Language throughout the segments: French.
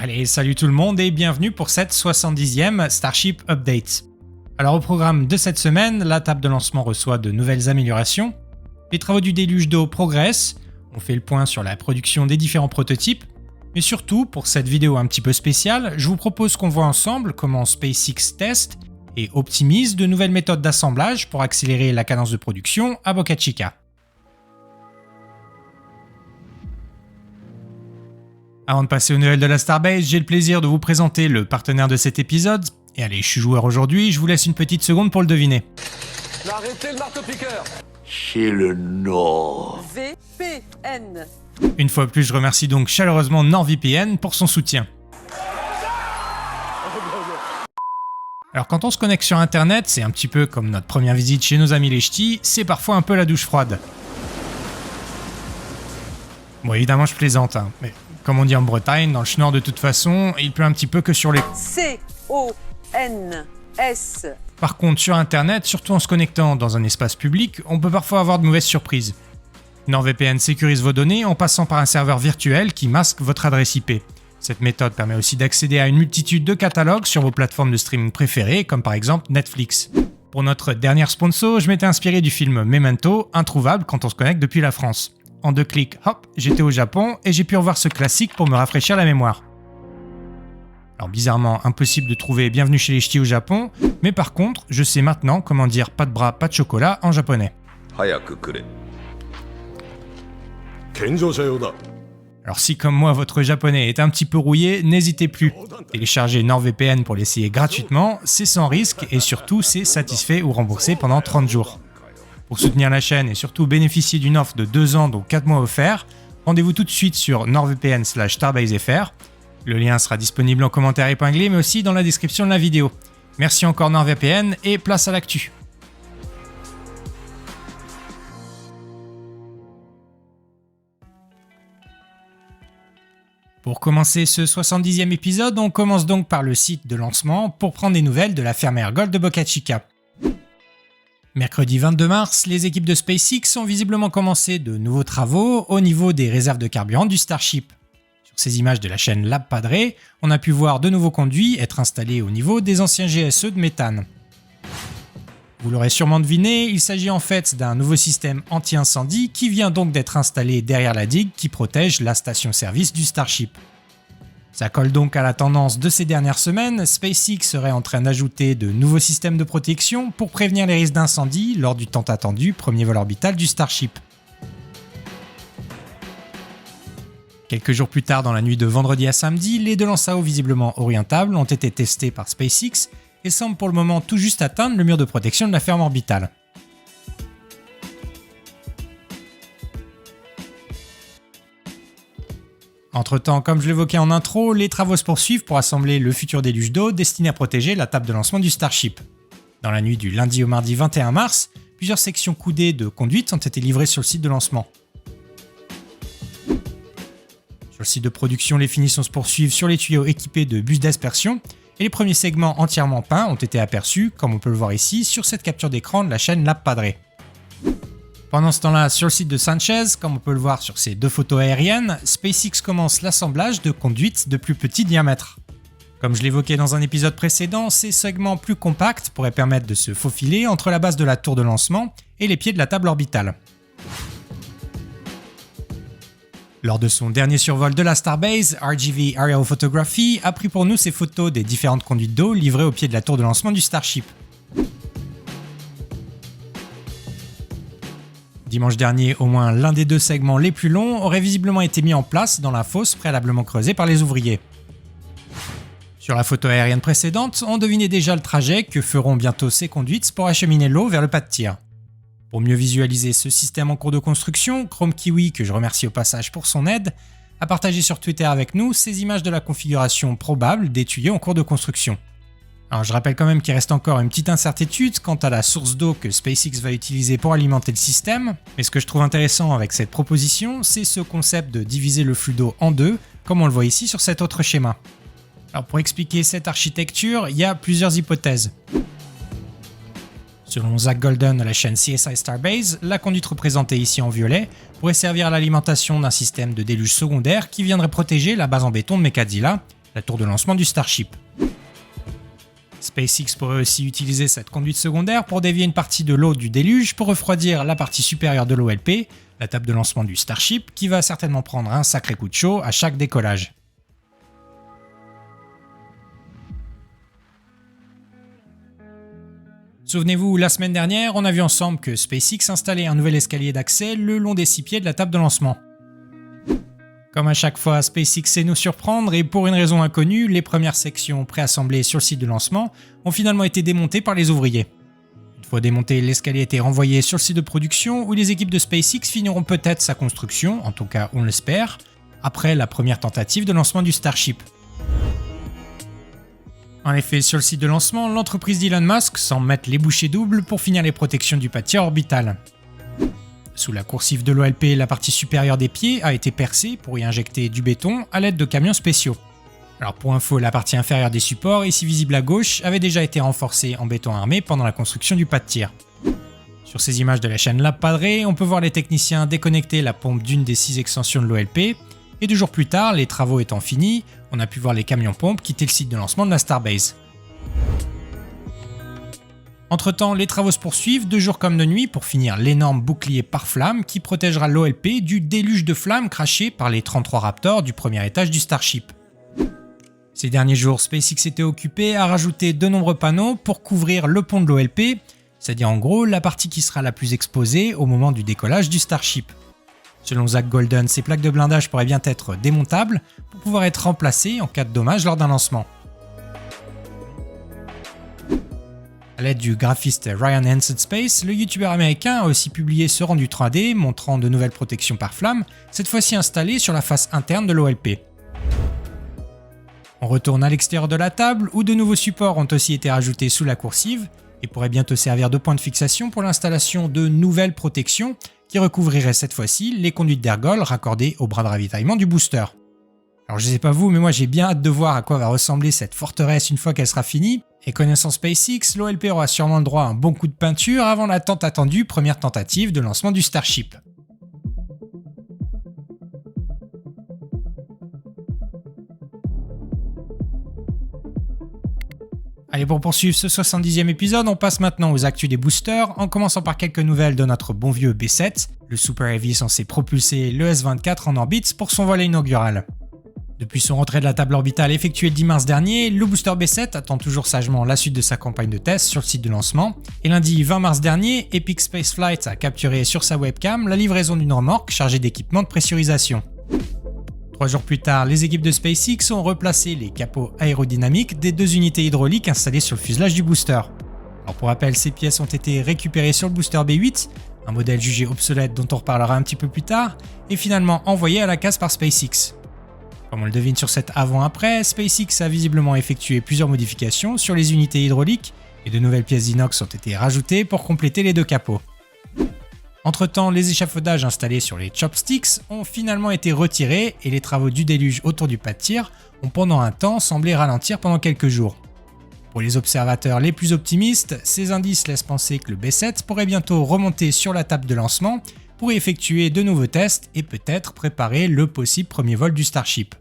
Allez, salut tout le monde et bienvenue pour cette 70e Starship Update. Alors au programme de cette semaine, la table de lancement reçoit de nouvelles améliorations, les travaux du déluge d'eau progressent, on fait le point sur la production des différents prototypes, mais surtout, pour cette vidéo un petit peu spéciale, je vous propose qu'on voit ensemble comment SpaceX teste et optimise de nouvelles méthodes d'assemblage pour accélérer la cadence de production à Boca Chica. Avant de passer aux nouvelles de la Starbase, j'ai le plaisir de vous présenter le partenaire de cet épisode. Et allez, je suis joueur aujourd'hui, je vous laisse une petite seconde pour le deviner. Arrêtez le marteau-piqueur. Chez le Nord. VPN. Une fois de plus, je remercie donc chaleureusement NordVPN pour son soutien. Alors quand on se connecte sur internet, c'est un petit peu comme notre première visite chez nos amis les ch'tis, c'est parfois un peu la douche froide. Bon évidemment je plaisante, mais comme on dit en Bretagne, dans le schnorr de toute façon, il pleut un petit peu que sur les... C-O-N-S. Par contre sur internet, surtout en se connectant dans un espace public, on peut parfois avoir de mauvaises surprises. NordVPN sécurise vos données en passant par un serveur virtuel qui masque votre adresse IP. Cette méthode permet aussi d'accéder à une multitude de catalogues sur vos plateformes de streaming préférées, comme par exemple Netflix. Pour notre dernière sponsor, je m'étais inspiré du film Memento, introuvable quand on se connecte depuis la France. En 2 clics, hop, j'étais au Japon et j'ai pu revoir ce classique pour me rafraîchir la mémoire. Alors bizarrement, impossible de trouver Bienvenue chez les ch'tis au Japon, mais par contre, je sais maintenant comment dire pas de bras, pas de chocolat en japonais. Alors si comme moi votre japonais est un petit peu rouillé, n'hésitez plus. Téléchargez NordVPN pour l'essayer gratuitement, c'est sans risque et surtout c'est satisfait ou remboursé pendant 30 jours. Pour soutenir la chaîne et surtout bénéficier d'une offre de 2 ans dont 4 mois offerts, rendez-vous tout de suite sur nordvpn/starbasefr. Le lien sera disponible en commentaire épinglé mais aussi dans la description de la vidéo. Merci encore NordVPN et place à l'actu. Pour commencer ce 70e épisode, on commence donc par le site de lancement pour prendre des nouvelles de la ferme Gold de Boca Chica. Mercredi 22 mars, les équipes de SpaceX ont visiblement commencé de nouveaux travaux au niveau des réserves de carburant du Starship. Sur ces images de la chaîne Lab Padre, on a pu voir de nouveaux conduits être installés au niveau des anciens GSE de méthane. Vous l'aurez sûrement deviné, il s'agit en fait d'un nouveau système anti-incendie qui vient donc d'être installé derrière la digue qui protège la station-service du Starship. Ça colle donc à la tendance de ces dernières semaines, SpaceX serait en train d'ajouter de nouveaux systèmes de protection pour prévenir les risques d'incendie lors du tant attendu premier vol orbital du Starship. Quelques jours plus tard dans la nuit de vendredi à samedi, les 2 lances à eau visiblement orientables ont été testés par SpaceX et semblent pour le moment tout juste atteindre le mur de protection de la ferme orbitale. Entre-temps, comme je l'évoquais en intro, les travaux se poursuivent pour assembler le futur déluge d'eau destiné à protéger la table de lancement du Starship. Dans la nuit du lundi au mardi 21 mars, plusieurs sections coudées de conduite ont été livrées sur le site de lancement. Sur le site de production, les finitions se poursuivent sur les tuyaux équipés de bus d'aspersion et les premiers segments entièrement peints ont été aperçus, comme on peut le voir ici, sur cette capture d'écran de la chaîne Lab Padre. Pendant ce temps-là, sur le site de Sanchez, comme on peut le voir sur ces 2 photos aériennes, SpaceX commence l'assemblage de conduites de plus petit diamètre. Comme je l'évoquais dans un épisode précédent, ces segments plus compacts pourraient permettre de se faufiler entre la base de la tour de lancement et les pieds de la table orbitale. Lors de son dernier survol de la Starbase, RGV Aerial Photography a pris pour nous ces photos des différentes conduites d'eau livrées au pied de la tour de lancement du Starship. Dimanche dernier, au moins l'un des 2 segments les plus longs aurait visiblement été mis en place dans la fosse préalablement creusée par les ouvriers. Sur la photo aérienne précédente, on devinait déjà le trajet que feront bientôt ces conduites pour acheminer l'eau vers le pas de tir. Pour mieux visualiser ce système en cours de construction, Chrome Kiwi, que je remercie au passage pour son aide, a partagé sur Twitter avec nous ces images de la configuration probable des tuyaux en cours de construction. Alors je rappelle quand même qu'il reste encore une petite incertitude quant à la source d'eau que SpaceX va utiliser pour alimenter le système, mais ce que je trouve intéressant avec cette proposition, c'est ce concept de diviser le flux d'eau en 2, comme on le voit ici sur cet autre schéma. Alors pour expliquer cette architecture, il y a plusieurs hypothèses. Selon Zach Golden de la chaîne CSI Starbase, la conduite représentée ici en violet pourrait servir à l'alimentation d'un système de déluge secondaire qui viendrait protéger la base en béton de Mechadzilla, la tour de lancement du Starship. SpaceX pourrait aussi utiliser cette conduite secondaire pour dévier une partie de l'eau du déluge pour refroidir la partie supérieure de l'OLP, la table de lancement du Starship, qui va certainement prendre un sacré coup de chaud à chaque décollage. Souvenez-vous, la semaine dernière, on a vu ensemble que SpaceX installait un nouvel escalier d'accès le long des 6 pieds de la table de lancement. Comme à chaque fois, SpaceX sait nous surprendre et pour une raison inconnue, les premières sections préassemblées sur le site de lancement ont finalement été démontées par les ouvriers. Une fois démonté, l'escalier a été renvoyé sur le site de production où les équipes de SpaceX finiront peut-être sa construction, en tout cas on l'espère, après la première tentative de lancement du Starship. En effet, sur le site de lancement, l'entreprise d'Elon Musk semble mettre les bouchées doubles pour finir les protections du pâtier orbital. Sous la coursive de l'OLP, la partie supérieure des pieds a été percée pour y injecter du béton à l'aide de camions spéciaux. Alors pour info, la partie inférieure des supports, ici visible à gauche, avait déjà été renforcée en béton armé pendant la construction du pas de tir. Sur ces images de la chaîne Lab Padre, on peut voir les techniciens déconnecter la pompe d'une des 6 extensions de l'OLP, et 2 jours plus tard, les travaux étant finis, on a pu voir les camions-pompes quitter le site de lancement de la Starbase. Entre-temps, les travaux se poursuivent de jour comme de nuit pour finir l'énorme bouclier pare-flamme qui protégera l'OLP du déluge de flammes crachées par les 33 Raptors du premier étage du Starship. Ces derniers jours, SpaceX était occupé à rajouter de nombreux panneaux pour couvrir le pont de l'OLP, c'est-à-dire en gros la partie qui sera la plus exposée au moment du décollage du Starship. Selon Zach Golden, ces plaques de blindage pourraient bien être démontables pour pouvoir être remplacées en cas de dommage lors d'un lancement. A l'aide du graphiste Ryan Hansen Space, le youtubeur américain a aussi publié ce rendu 3D montrant de nouvelles protections par flamme, cette fois-ci installées sur la face interne de l'OLP. On retourne à l'extérieur de la table où de nouveaux supports ont aussi été rajoutés sous la coursive et pourraient bientôt servir de point de fixation pour l'installation de nouvelles protections qui recouvriraient cette fois-ci les conduites d'ergol raccordées au bras de ravitaillement du booster. Alors je sais pas vous, mais moi j'ai bien hâte de voir à quoi va ressembler cette forteresse une fois qu'elle sera finie, et connaissant SpaceX, l'OLP aura sûrement le droit à un bon coup de peinture avant la tant attendue première tentative de lancement du Starship. Allez, pour poursuivre ce 70e épisode, on passe maintenant aux actus des boosters, en commençant par quelques nouvelles de notre bon vieux B7, le Super Heavy est censé propulser le S-24 en orbite pour son vol inaugural. Depuis son retrait de la table orbitale effectué le 10 mars dernier, le booster B7 attend toujours sagement la suite de sa campagne de test sur le site de lancement, et lundi 20 mars dernier, Epic Spaceflight a capturé sur sa webcam la livraison d'une remorque chargée d'équipements de pressurisation. 3 jours plus tard, les équipes de SpaceX ont replacé les capots aérodynamiques des 2 unités hydrauliques installées sur le fuselage du booster. Alors pour rappel, ces pièces ont été récupérées sur le booster B8, un modèle jugé obsolète dont on reparlera un petit peu plus tard, et finalement envoyé à la casse par SpaceX. Comme on le devine sur cet avant-après, SpaceX a visiblement effectué plusieurs modifications sur les unités hydrauliques et de nouvelles pièces d'inox ont été rajoutées pour compléter les 2 capots. Entre-temps, les échafaudages installés sur les chopsticks ont finalement été retirés et les travaux du déluge autour du pas de tir ont pendant un temps semblé ralentir pendant quelques jours. Pour les observateurs les plus optimistes, ces indices laissent penser que le B7 pourrait bientôt remonter sur la table de lancement pour y effectuer de nouveaux tests et peut-être préparer le possible premier vol du Starship.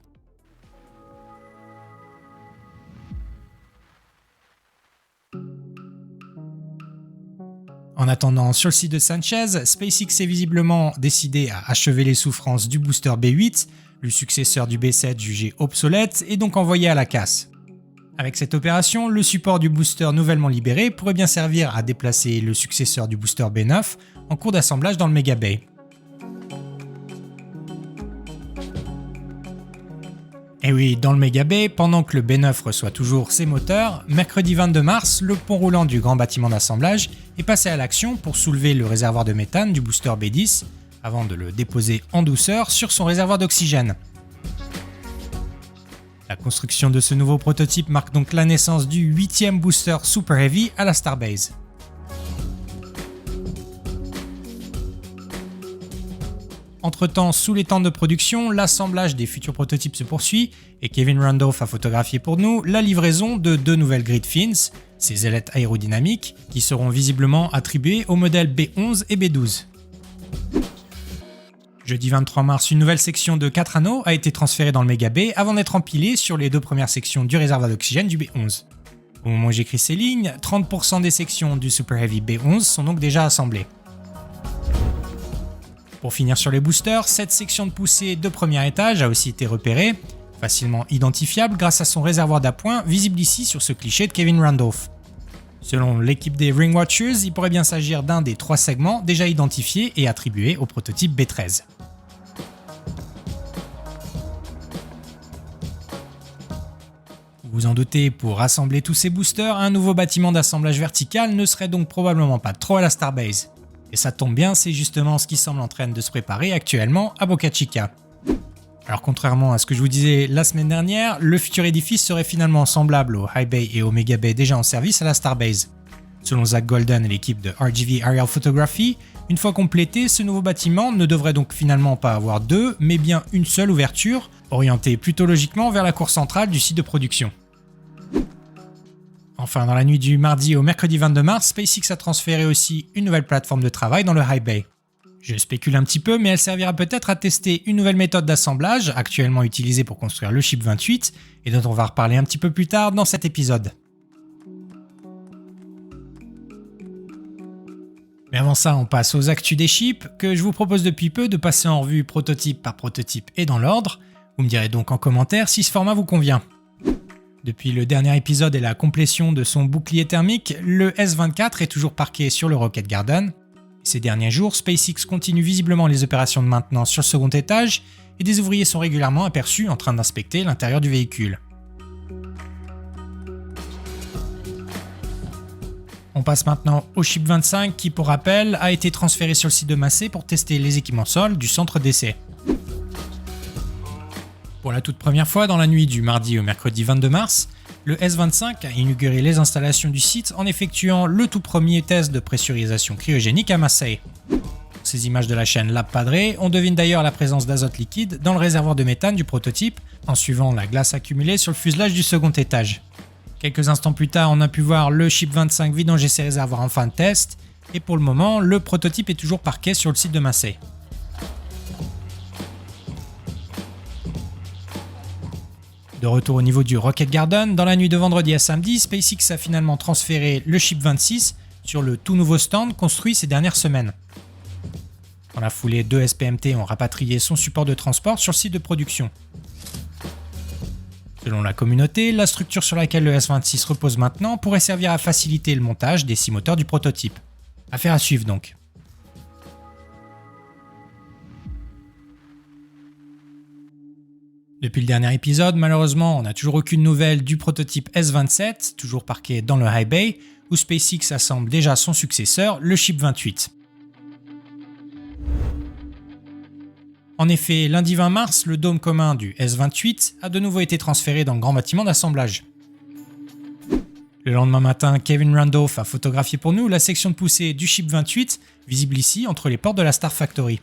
En attendant, sur le site de Sanchez, SpaceX est visiblement décidé à achever les souffrances du booster B8, le successeur du B7 jugé obsolète et donc envoyé à la casse. Avec cette opération, le support du booster nouvellement libéré pourrait bien servir à déplacer le successeur du booster B9 en cours d'assemblage dans le Mega Bay. Et oui, dans le Mega Bay, pendant que le B9 reçoit toujours ses moteurs, mercredi 22 mars, le pont roulant du grand bâtiment d'assemblage est passé à l'action pour soulever le réservoir de méthane du booster B10 avant de le déposer en douceur sur son réservoir d'oxygène. La construction de ce nouveau prototype marque donc la naissance du 8e booster Super Heavy à la Starbase. Entre-temps, sous les tentes de production, l'assemblage des futurs prototypes se poursuit et Kevin Randolph a photographié pour nous la livraison de 2 nouvelles grid fins, ces ailettes aérodynamiques, qui seront visiblement attribuées aux modèles B11 et B12. Jeudi 23 mars, une nouvelle section de 4 anneaux a été transférée dans le méga B avant d'être empilée sur les 2 premières sections du réservoir d'oxygène du B11. Au moment où j'écris ces lignes, 30% des sections du Super Heavy B11 sont donc déjà assemblées. Pour finir sur les boosters, cette section de poussée de premier étage a aussi été repérée, facilement identifiable grâce à son réservoir d'appoint visible ici sur ce cliché de Kevin Randolph. Selon l'équipe des Ring Watchers, il pourrait bien s'agir d'un des 3 segments déjà identifiés et attribués au prototype B13. Vous vous en doutez, pour assembler tous ces boosters, un nouveau bâtiment d'assemblage vertical ne serait donc probablement pas trop à la Starbase. Et ça tombe bien, c'est justement ce qui semble en train de se préparer actuellement à Boca Chica. Alors contrairement à ce que je vous disais la semaine dernière, le futur édifice serait finalement semblable au High Bay et au Mega Bay déjà en service à la Starbase. Selon Zach Golden et l'équipe de RGV Aerial Photography, une fois complété, ce nouveau bâtiment ne devrait donc finalement pas avoir 2, mais bien une seule ouverture, orientée plutôt logiquement vers la cour centrale du site de production. Enfin, dans la nuit du mardi au mercredi 22 mars, SpaceX a transféré aussi une nouvelle plateforme de travail dans le High Bay. Je spécule un petit peu, mais elle servira peut-être à tester une nouvelle méthode d'assemblage, actuellement utilisée pour construire le Ship 28, et dont on va reparler un petit peu plus tard dans cet épisode. Mais avant ça, on passe aux actus des ships, que je vous propose depuis peu de passer en revue prototype par prototype et dans l'ordre. Vous me direz donc en commentaire si ce format vous convient. Depuis le dernier épisode et la complétion de son bouclier thermique, le S-24 est toujours parqué sur le Rocket Garden. Ces derniers jours, SpaceX continue visiblement les opérations de maintenance sur le second étage et des ouvriers sont régulièrement aperçus en train d'inspecter l'intérieur du véhicule. On passe maintenant au Ship 25 qui, pour rappel, a été transféré sur le site de Massey pour tester les équipements sol du centre d'essai. Pour la toute première fois dans la nuit du mardi au mercredi 22 mars, le S-25 a inauguré les installations du site en effectuant le tout premier test de pressurisation cryogénique à Massey. Pour ces images de la chaîne Lab Padre, on devine d'ailleurs la présence d'azote liquide dans le réservoir de méthane du prototype en suivant la glace accumulée sur le fuselage du second étage. Quelques instants plus tard, on a pu voir le Ship 25 vidanger ses réservoirs en fin de test et pour le moment, le prototype est toujours parqué sur le site de Massey. De retour au niveau du Rocket Garden, dans la nuit de vendredi à samedi, SpaceX a finalement transféré le Ship 26 sur le tout nouveau stand construit ces dernières semaines. Dans la foulée, 2 SPMT ont rapatrié son support de transport sur le site de production. Selon la communauté, la structure sur laquelle le S26 repose maintenant pourrait servir à faciliter le montage des 6 moteurs du prototype. Affaire à suivre donc. Depuis le dernier épisode, malheureusement, on n'a toujours aucune nouvelle du prototype S-27, toujours parqué dans le High Bay, où SpaceX assemble déjà son successeur, le Ship 28. En effet, lundi 20 mars, le dôme commun du S-28 a de nouveau été transféré dans le grand bâtiment d'assemblage. Le lendemain matin, Kevin Randolph a photographié pour nous la section de poussée du Ship 28, visible ici entre les portes de la Star Factory.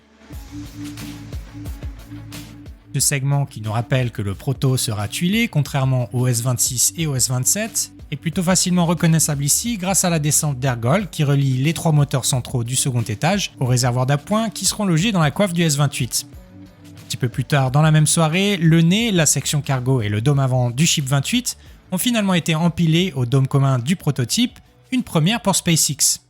Ce segment qui nous rappelle que le proto sera tuilé, contrairement au S26 et au S27, est plutôt facilement reconnaissable ici grâce à la descente d'ergol qui relie les 3 moteurs centraux du second étage au réservoir d'appoint qui seront logés dans la coiffe du S28. Un petit peu plus tard dans la même soirée, le nez, la section cargo et le dôme avant du Ship 28 ont finalement été empilés au dôme commun du prototype, une première pour SpaceX.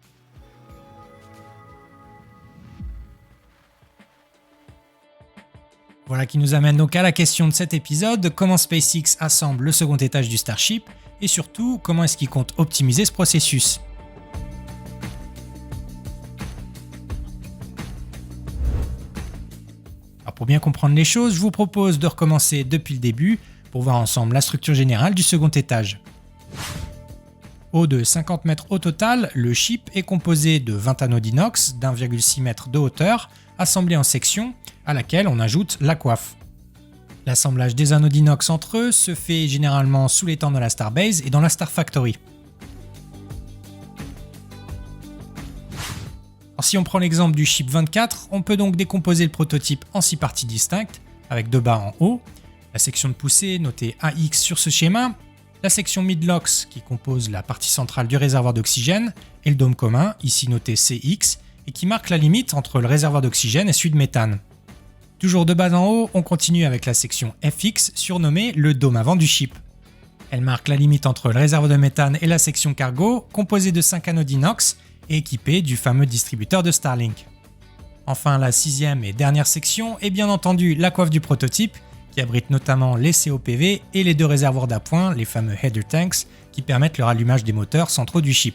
Voilà qui nous amène donc à la question de cet épisode, comment SpaceX assemble le second étage du Starship et surtout comment est-ce qu'il compte optimiser ce processus. Alors pour bien comprendre les choses, je vous propose de recommencer depuis le début pour voir ensemble la structure générale du second étage. Haut de 50 mètres au total, le ship est composé de 20 anneaux d'inox d'1,6 m de hauteur, assemblés en sections, à laquelle on ajoute la coiffe. L'assemblage des anneaux d'inox entre eux se fait généralement sous les tentes de la Starbase et dans la Star Factory. Alors si on prend l'exemple du Ship 24, on peut donc décomposer le prototype en 6 parties distinctes, avec 2 bas en haut, la section de poussée notée AX sur ce schéma, la section midlocks qui compose la partie centrale du réservoir d'oxygène, et le dôme commun, ici noté CX, et qui marque la limite entre le réservoir d'oxygène et celui de méthane. Toujours de bas en haut, on continue avec la section FX, surnommée le dôme avant du ship. Elle marque la limite entre le réservoir de méthane et la section cargo, composée de 5 anodes inox et équipée du fameux distributeur de Starlink. Enfin, la 6e et dernière section est bien entendu la coiffe du prototype, qui abrite notamment les COPV et les 2 réservoirs d'appoint, les fameux header tanks, qui permettent le rallumage des moteurs centraux du ship.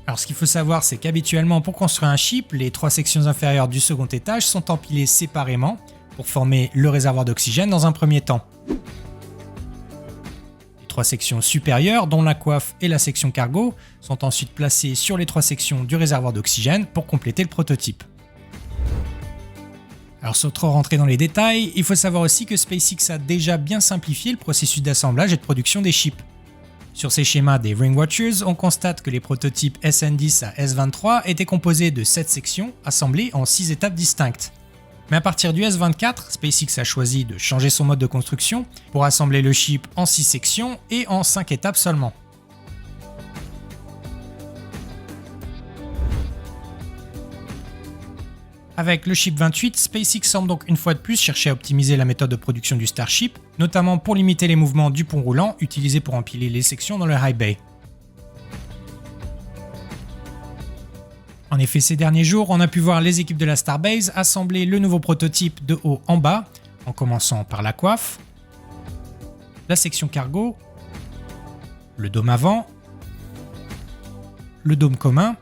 Alors ce qu'il faut savoir, c'est qu'habituellement pour construire un ship, les 3 sections inférieures du second étage sont empilées séparément pour former le réservoir d'oxygène dans un premier temps. Les 3 sections supérieures, dont la coiffe et la section cargo, sont ensuite placées sur les 3 sections du réservoir d'oxygène pour compléter le prototype. Alors sans trop rentrer dans les détails, il faut savoir aussi que SpaceX a déjà bien simplifié le processus d'assemblage et de production des ships. Sur ces schémas des Ring Watchers, on constate que les prototypes SN10 à S23 étaient composés de 7 sections assemblées en 6 étapes distinctes. Mais à partir du S24, SpaceX a choisi de changer son mode de construction pour assembler le ship en 6 sections et en 5 étapes seulement. Avec le Ship 28, SpaceX semble donc une fois de plus chercher à optimiser la méthode de production du Starship, notamment pour limiter les mouvements du pont roulant utilisé pour empiler les sections dans le high bay. En effet, ces derniers jours, on a pu voir les équipes de la Starbase assembler le nouveau prototype de haut en bas, en commençant par la coiffe, la section cargo, le dôme avant, le dôme commun,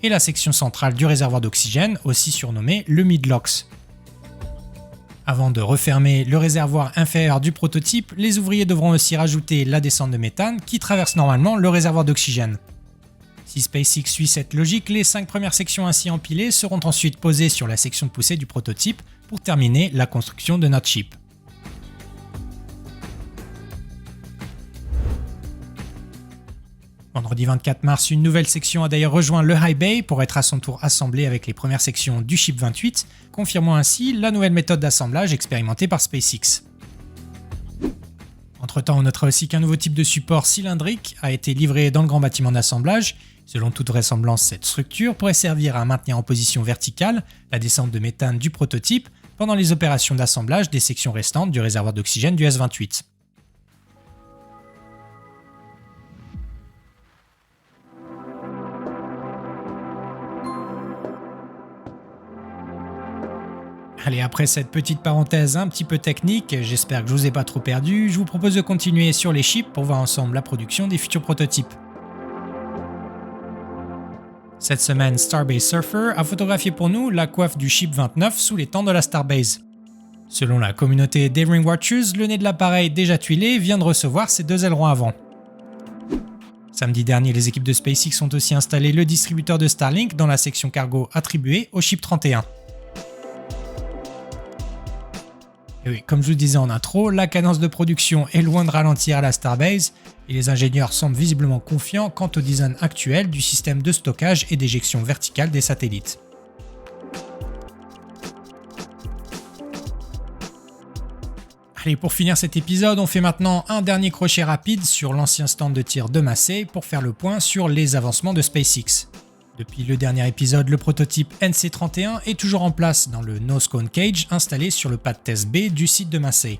et la section centrale du réservoir d'oxygène, aussi surnommé le Midlocks. Avant de refermer le réservoir inférieur du prototype, les ouvriers devront aussi rajouter la descente de méthane qui traverse normalement le réservoir d'oxygène. Si SpaceX suit cette logique, les 5 premières sections ainsi empilées seront ensuite posées sur la section de poussée du prototype pour terminer la construction de notre ship. Vendredi 24 mars, une nouvelle section a d'ailleurs rejoint le High Bay pour être à son tour assemblée avec les premières sections du Ship 28, confirmant ainsi la nouvelle méthode d'assemblage expérimentée par SpaceX. Entre-temps, on notera aussi qu'un nouveau type de support cylindrique a été livré dans le grand bâtiment d'assemblage. Selon toute vraisemblance, cette structure pourrait servir à maintenir en position verticale la descente de méthane du prototype pendant les opérations d'assemblage des sections restantes du réservoir d'oxygène du S28. Allez, après cette petite parenthèse un petit peu technique, j'espère que je vous ai pas trop perdu, je vous propose de continuer sur les ships pour voir ensemble la production des futurs prototypes. Cette semaine, Starbase Surfer a photographié pour nous la coiffe du Ship 29 sous les tentes de la Starbase. Selon la communauté des Ring Watchers, le nez de l'appareil déjà tuilé vient de recevoir ses 2 ailerons avant. Samedi dernier, les équipes de SpaceX ont aussi installé le distributeur de Starlink dans la section cargo attribuée au Ship 31. Et oui, comme je vous disais en intro, la cadence de production est loin de ralentir à la Starbase et les ingénieurs semblent visiblement confiants quant au design actuel du système de stockage et d'éjection verticale des satellites. Allez, pour finir cet épisode, on fait maintenant un dernier crochet rapide sur l'ancien stand de tir de Massey pour faire le point sur les avancements de SpaceX. Depuis le dernier épisode, le prototype NC-31 est toujours en place dans le Nose Cone Cage installé sur le pad test B du site de Massey.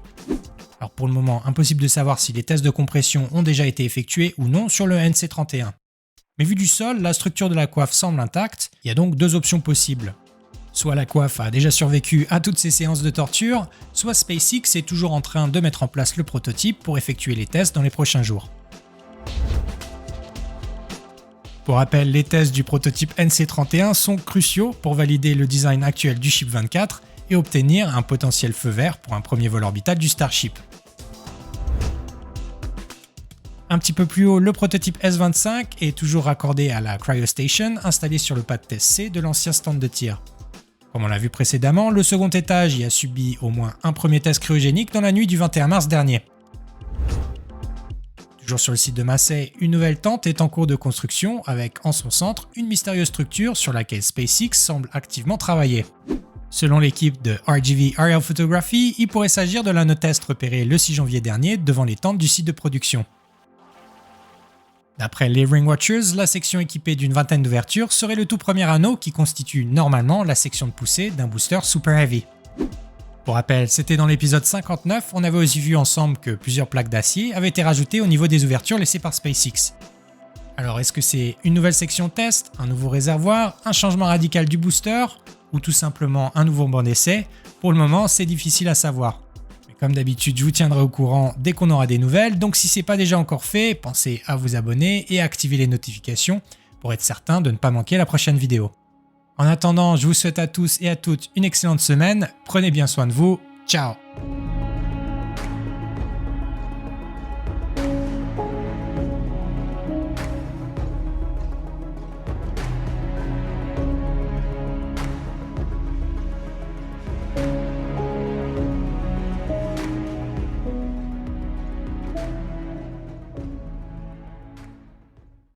Alors pour le moment, impossible de savoir si les tests de compression ont déjà été effectués ou non sur le NC-31. Mais vu du sol, la structure de la coiffe semble intacte, il y a donc 2 options possibles. Soit la coiffe a déjà survécu à toutes ces séances de torture, soit SpaceX est toujours en train de mettre en place le prototype pour effectuer les tests dans les prochains jours. Pour rappel, les tests du prototype NC-31 sont cruciaux pour valider le design actuel du Ship 24 et obtenir un potentiel feu vert pour un premier vol orbital du Starship. Un petit peu plus haut, le prototype S25 est toujours raccordé à la cryostation installée sur le pad test C de l'ancien stand de tir. Comme on l'a vu précédemment, le second étage y a subi au moins un premier test cryogénique dans la nuit du 21 mars dernier. Toujours sur le site de Massey, une nouvelle tente est en cours de construction avec en son centre une mystérieuse structure sur laquelle SpaceX semble activement travailler. Selon l'équipe de RGV Aerial Photography, il pourrait s'agir de l'anneau test repéré le 6 janvier dernier devant les tentes du site de production. D'après les Ring Watchers, la section équipée d'une vingtaine d'ouvertures serait le tout premier anneau qui constitue normalement la section de poussée d'un booster Super Heavy. Pour rappel, c'était dans l'épisode 59, on avait aussi vu ensemble que plusieurs plaques d'acier avaient été rajoutées au niveau des ouvertures laissées par SpaceX. Alors est-ce que c'est une nouvelle section test, un nouveau réservoir, un changement radical du booster, ou tout simplement un nouveau banc d'essai? Pour le moment, c'est difficile à savoir. Mais comme d'habitude, je vous tiendrai au courant dès qu'on aura des nouvelles, donc si c'est pas déjà encore fait, pensez à vous abonner et à activer les notifications pour être certain de ne pas manquer la prochaine vidéo. En attendant, je vous souhaite à tous et à toutes une excellente semaine, prenez bien soin de vous, ciao!